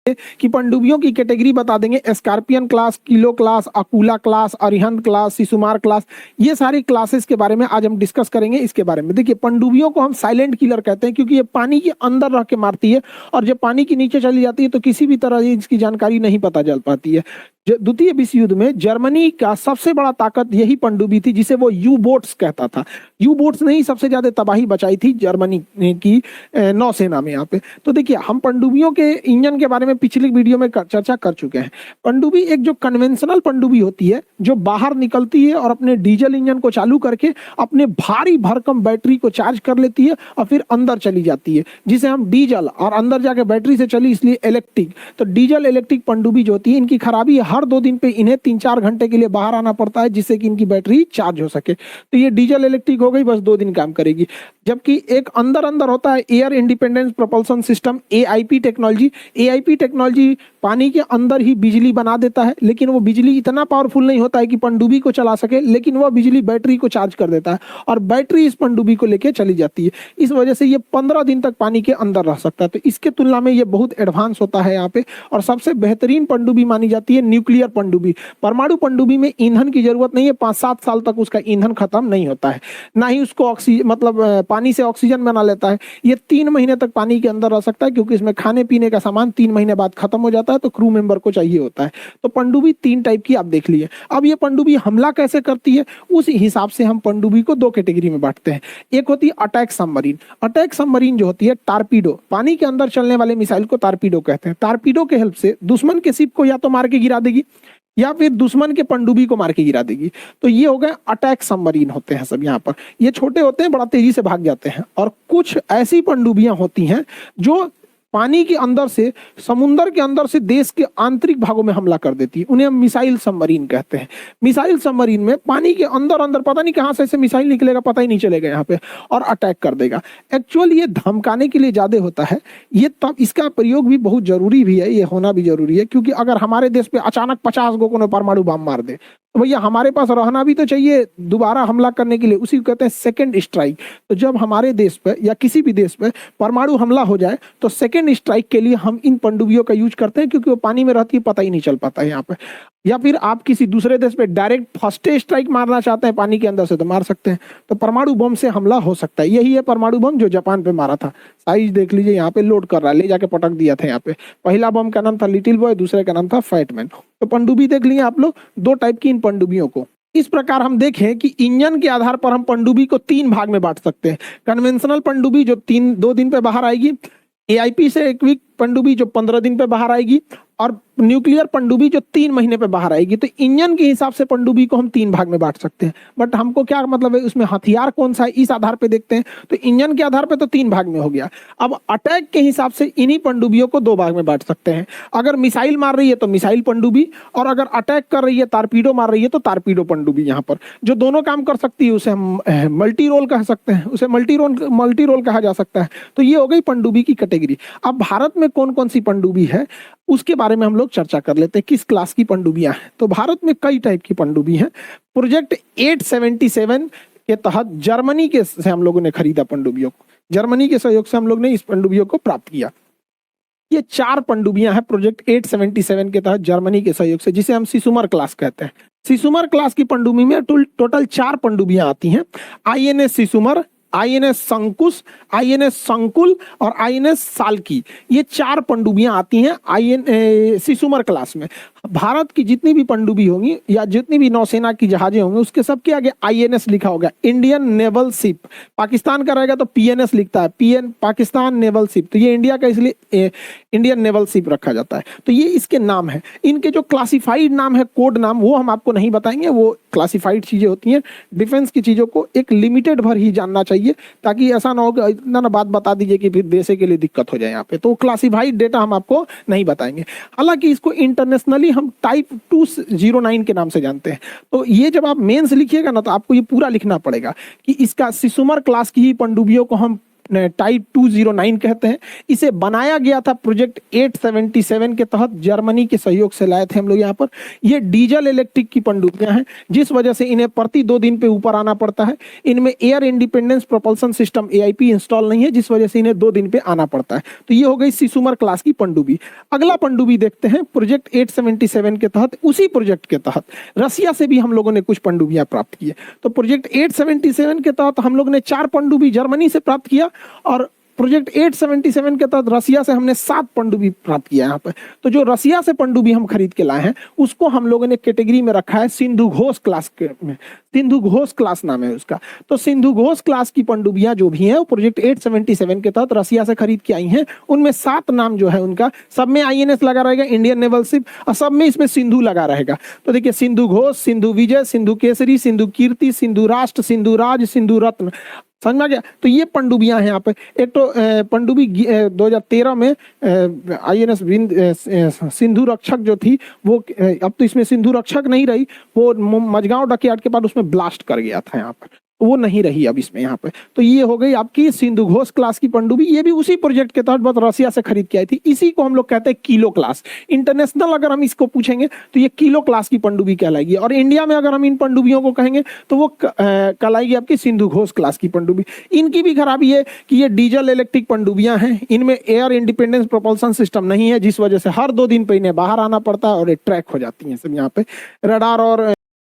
कि पनडुब्बियों की कैटेगरी बता देंगे, Scorpene class, kilo class, Akula class, Arihant class, Shishumar class, ये सारी क्लासेस के बारे में आज हम डिस्कस करेंगे। इसके बारे में देखिए, पनडुब्बियों को हम साइलेंट किलर कहते हैं क्योंकि ये पानी के अंदर रह के मारती है और जब पानी के नीचे चली जाती है तो किसी भी तरह इसकी जानकारी नहीं पता चल पाती है। द्वितीय विश्व युद्ध में जर्मनी का सबसे बड़ा ताकत यही पनडुब्बी थी जिसे वो यू बोट्स कहता था। यू बोट्स ने ही सबसे ज्यादा तबाही बचाई थी जर्मनी की नौसेना में यहाँ पे। तो देखिए, हम पनडुब्बियों के इंजन के बारे में पिछली वीडियो में चर्चा कर चुके हैं। पनडुब्बी एक जो कन्वेंशनल पनडुब्बी होती है जो बाहर निकलती है और अपने डीजल इंजन को चालू करके अपने भारी भरकम बैटरी को चार्ज कर लेती है और फिर अंदर चली जाती है, जिसे हम डीजल, और अंदर जाके बैटरी से चली इसलिए इलेक्ट्रिक। तो डीजल इलेक्ट्रिक पनडुब्बी जो होती है, इनकी खराबी हर 2 दिन पे इन्हें 3-4 घंटे के लिए बाहर आना पड़ता है जिससे कि इनकी बैटरी चार्ज हो सके। तो ये डीजल इलेक्ट्रिक हो गई, बस 2 दिन काम करेगी। जबकि एक अंदर होता है air independence propulsion system, AIP technology. AIP technology पानी के अंदर ही बिजली बना देता है, लेकिन वो बिजली इतना पावरफुल नहीं होता है कि पनडुब्बी को चला सके, लेकिन वह बिजली बैटरी को चार्ज कर देता है और बैटरी इस पनडुब्बी को लेके चली जाती है। इस वजह से ये 15 दिन तक पानी के अंदर रह सकता है। तो इसके तुलना में ये बहुत एडवांस होता है यहाँ पे। और सबसे बेहतरीन पनडुब्बी मानी जाती है न्यूक्लियर पनडुब्बी। परमाणु पनडुब्बी में ईंधन की जरूरत नहीं है, 5-7 साल तक उसका ईंधन खत्म नहीं होता है, ना ही उसको ऑक्सीजन, मतलब पानी से ऑक्सीजन बना लेता है। ये 3 महीने तक पानी के अंदर रह सकता है क्योंकि इसमें खाने पीने का सामान 3 महीने बाद खत्म हो जाता है, तो क्रू मेंबर को चाहिए होता है। तो पनडुब्बी 3 टाइप की आप देख लिए। अब ये पनडुब्बी हमला कैसे करती है, उस हिसाब से हम पनडुब्बी को 2 कैटेगरी में बांटते हैं। एक होती है अटैक सबमरीन। अटैक सबमरीन जो होती है टारपीडो, पानी के अंदर चलने वाले मिसाइल को टारपीडो कहते हैं। टारपीडो के हेल्प से दुश्मन के शिप को या तो मार के गिरा देगी या फिर दुश्मन के पनडुब्बी को मार के गिरा देगी। तो ये हो गए अटैक सबमरीन होते हैं सब यहाँ पर। ये छोटे होते हैं, बड़ा तेजी से भाग जाते हैं। और कुछ ऐसी पनडुब्बियां होती हैं जो पानी के अंदर से, समुंदर के अंदर से देश के आंतरिक भागों में हमला कर देती है, उन्हें हम मिसाइल सबमरीन कहते हैं। मिसाइल सबमरीन में पानी के अंदर पता नहीं कहां से ऐसे मिसाइल निकलेगा, पता ही नहीं चलेगा यहाँ पे, और अटैक कर देगा। एक्चुअली ये धमकाने के लिए ज्यादा होता है ये, तब इसका प्रयोग भी बहुत जरूरी भी है, ये होना भी जरूरी है। क्योंकि अगर हमारे देश पे अचानक 50 गो को परमाणु बम मार दे तो भैया हमारे पास रहना भी तो चाहिए दोबारा हमला करने के लिए, उसी को कहते हैं सेकंड स्ट्राइक। तो जब हमारे देश पे या किसी भी देश पे परमाणु हमला हो जाए तो सेकंड स्ट्राइक के लिए हम इन पनडुब्बियों का यूज करते हैं, क्योंकि वो पानी में रहती है, पता ही नहीं चल पाता है यहाँ पे। या फिर आप किसी दूसरे देश पे डायरेक्ट फर्स्ट स्ट्राइक मारना चाहते हैं पानी के अंदर से, तो मार सकते हैं। तो परमाणु बम से हमला हो सकता है। यही है परमाणु बम जो जापान पे मारा था। साइज देख लीजिए, यहाँ पे लोड कर रहा है, ले जाके पटक दिया था यहाँ पे। पहला बम का नाम था लिटिल बॉय, दूसरे का नाम था फैटमैन। तो पनडुब्बी देख लिए आप लोग, 2 टाइप की इन पनडुब्बियों को। इस प्रकार हम देखें कि इंजन के आधार पर हम पनडुब्बी को 3 भाग में बांट सकते हैं। कन्वेंशनल पनडुब्बी जो 2 दिन पे बाहर आएगी, एआईपी से इक्विप पनडुब्बी जो 15 दिन पे बाहर आएगी, और न्यूक्लियर पनडुब्बी जो 3 महीने पे बाहर आएगी। तो इंजन के हिसाब से पनडुब्बी को हम 3 भाग में बांट सकते हैं। बट हमको क्या मतलब है, उसमें हथियार कौन सा है, इस आधार पे देखते हैं। तो इंजन के आधार पे तो 3 भाग में हो गया। अब अटैक के हिसाब से इन्हीं पनडुब्बियों को 2 भाग में बांट सकते हैं। अगर मिसाइल मार रही है तो मिसाइल पनडुब्बी, और अगर अटैक कर रही है, टारपीडो मार रही है, तो टारपीडो पनडुब्बी। यहाँ पर जो दोनों काम कर सकती है उसे हम मल्टी रोल कह सकते हैं, उसे मल्टी रोल कहा जा सकता है। तो ये हो गई पनडुब्बी की कैटेगरी। अब भारत में कौन कौन सी पनडुब्बी है उसके बारे में हम लोग चर्चा कर लेते हैं, किस क्लास की पनडुब्बियां हैं। तो भारत में कई टाइप की पनडुब्बी हैं। प्रोजेक्ट 877 के तहत जर्मनी के से हम लोगों ने खरीदा पनडुब्बियों को, जर्मनी के सहयोग से हम लोग ने इस पनडुब्बियों को प्राप्त किया। ये 4 पनडुब्बियां हैं प्रोजेक्ट 877 के तहत जर्मनी के सहयोग से, जिसे हम शिशुमर क्लास कहते हैं। शिशुमर क्लास की पनडुब्बी में टोटल 4 पनडुब्बियां आती हैं। आईएनएस शिशुमर, आईएनएस संकुश, आईएनएस संकुल और आईएनएस साल्की। ये 4 पनडुब्बियां आती हैं शिशुमर क्लास में। भारत की जितनी भी पनडुब्बी होंगी या जितनी भी नौसेना की जहाजें होंगी, उसके सबके आगे आईएनएस लिखा होगा, इंडियन नेवल शिप। पाकिस्तान का रहेगा तो पीएनएस लिखता है, पीएन पाकिस्तान नेवल शिप। तो ये इंडिया का इसलिए इंडियन नेवल शिप रखा जाता है। तो ये इसके नाम है। इनके जो क्लासिफाइड नाम है, कोड नाम, वो हम आपको नहीं बताएंगे, वो क्लासिफाइड चीजें होती हैं। डिफेंस की चीजों को एक लिमिटेड भर ही जानना चाहिए, ताकि ऐसा ना हो कि इतना ना बात बता दीजिए कि फिर देश के लिए दिक्कत हो जाए यहाँ पे। तो क्लासिफाइड डेटा हम आपको नहीं बताएंगे। हालांकि इसको इंटरनेशनली हम टाइप 209 के नाम से जानते हैं। तो ये जब आप मेंस लिखिएगा ना, तो आपको ये पूरा लिखना पड़ेगा कि इसका शिशुमर क्लास की ही पनडुब्बियों को हम टाइप 209 कहते हैं। इसे बनाया गया था प्रोजेक्ट 877 के तहत, जर्मनी के सहयोग से लाए थे हम लोग यहाँ पर। ये डीजल इलेक्ट्रिक की पनडुब्बियां हैं, जिस वजह से इन्हें प्रति 2 दिन पे ऊपर आना पड़ता है। इनमें air independence propulsion system AIP install नहीं है, जिस वजह से इन्हें 2 दिन पे आना पड़ता है। तो ये हो गई सिसुमर क्लास की पनडुब्बी। अगला पनडुब्बी देखते हैं प्रोजेक्ट 877 के तहत। उसी प्रोजेक्ट के तहत रसिया से भी हम लोगों ने कुछ पनडुब्बियां प्राप्त की है। तो प्रोजेक्ट 877 के तहत हम लोग ने 4 पनडुब्बी जर्मनी से प्राप्त किया, और प्रोजेक्ट 877 के तहत रसिया से हमने 7 पनडुब्बी प्राप्त किया यहाँ पे। तो जो रसिया से पनडुब्बी हम खरीद के लाए हैं, उसको हम लोगों ने कैटेगरी में रखा है सिंधु घोष क्लास में। सिंधु घोष क्लास नाम है उसका। तो सिंधु घोष क्लास की पनडुब्बियां जो भी हैं, वो प्रोजेक्ट 877 के तहत रसिया से खरीद के आई हैं। उनमें 7 नाम जो है उनका, सब में INS लगा रहेगा, इंडियन नेवल शिप, और सब में इसमें सिंधु लगा रहेगा। तो देखिए, सिंधु घोष, सिंधु विजय, सिंधु केसरी, सिंधु कीर्ति, सिंधु राष्ट्र, सिंधु राज, सिंधु रत्न। समझ में आ गया? तो ये पनडुब्बियां हैं यहाँ पे। एक तो पनडुब्बी 2013 में INS सिंधु रक्षक जो थी, वो अब तो इसमें सिंधु रक्षक नहीं रही, वो मझगांव डकयार्ड के बाद उसमें ब्लास्ट कर गया था यहाँ पर, वो नहीं रही अब इसमें यहाँ पे। तो ये हो गई आपकी सिंधु घोष क्लास की पनडुब्बी। ये भी उसी प्रोजेक्ट के तहत बस रसिया से खरीद के आई थी। इसी को हम लोग कहते हैं किलो क्लास। इंटरनेशनल अगर हम इसको पूछेंगे तो ये किलो क्लास की पनडुब्बी कहलाएगी, और इंडिया में अगर हम इन पनडुब्बियों को कहेंगे तो वो कहलाएगी आपकी सिंधु घोष क्लास की पनडुब्बी। इनकी भी खराबी है कि ये डीजल इलेक्ट्रिक पनडुब्बियां हैं, इनमें एयर इंडिपेंडेंस प्रोपल्सन सिस्टम नहीं है, जिस वजह से हर 2 दिन पे इन्हें बाहर आना पड़ता है और ये ट्रैक हो जाती हैं सब यहाँ पे। रडार और